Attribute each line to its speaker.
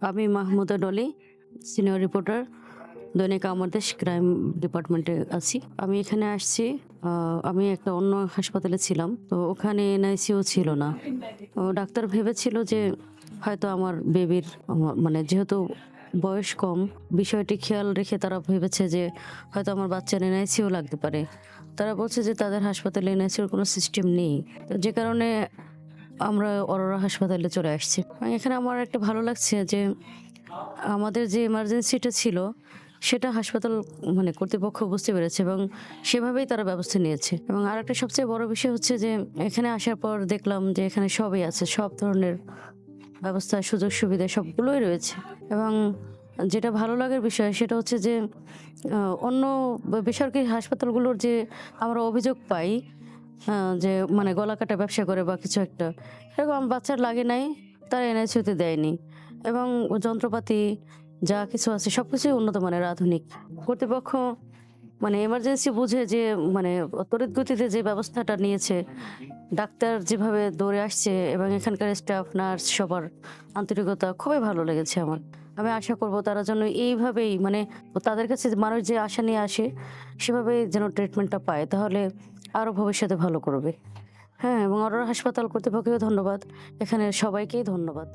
Speaker 1: আমি Mahmuda Dolly, senior reporter, দৈনিক আমার দেশ ক্রাইম ডিপার্টমেন্টে আছি। আমি এখানে আসছি, আমি একটা অন্য হাসপাতালে ছিলাম। তো ওখানে এনআইসিইউ ছিল না। ডাক্তার ভেবেছিল যে হয়তো আমার বেবির মানে যেহেতু বয়স কম, বিষয়টি খেয়াল রেখে তারা ভেবেছে যে হয়তো আমার বাচ্চার এনআইসিইউ লাগতে পারে। তারা বলছে যে তাদের হাসপাতালে এনআইসিইউর কোনো সিস্টেম নেই। তো যে কারণে আমরা অরোরা হাসপাতালে চলে আসছি। এখানে আমার একটা ভালো লাগছে যে আমাদের যে এমার্জেন্সিটা ছিল সেটা হাসপাতাল মানে কর্তৃপক্ষ বুঝতে পেরেছে এবং সেভাবেই তারা ব্যবস্থা নিয়েছে। এবং আরেকটা সবচেয়ে বড় বিষয় হচ্ছে যে এখানে আসার পর দেখলাম যে এখানে সবই আছে, সব ধরনের ব্যবস্থা, সুযোগ সুবিধা সবগুলোই রয়েছে। এবং যেটা ভালো লাগার বিষয় সেটা হচ্ছে যে অন্য বেসরকারি হাসপাতালগুলোর যে আমরা অভিযোগ পাই, যে মানে গলাকাটা ব্যবসা করে বা কিছু একটা, এরকম আমার বাচ্চার লাগে নাই, তারা এনআইসিইউতে দেয়নি। এবং যন্ত্রপাতি যা কিছু আছে সবকিছুই উন্নত মানের, আধুনিক। কর্তৃপক্ষ মানে এমার্জেন্সি বুঝে যে মানে তড়িৎ গতিতে যে ব্যবস্থাটা নিয়েছে, ডাক্তার যেভাবে দৌড়ে আসছে এবং এখানকার স্টাফ, নার্স সবার আন্তরিকতা খুবই ভালো লেগেছে আমার। আমি আশা করব তারা যেন এইভাবেই মানে তাদের কাছে মানুষ যে আশা নিয়ে আসে সেভাবেই যেন ট্রিটমেন্টটা পায়, তাহলে আরো ভবিষ্যতে ভালো করবে। হ্যাঁ, এবং অরোরা হাসপাতাল কর্তৃপক্ষকেও ধন্যবাদ। এখানে সবাইকেই ধন্যবাদ।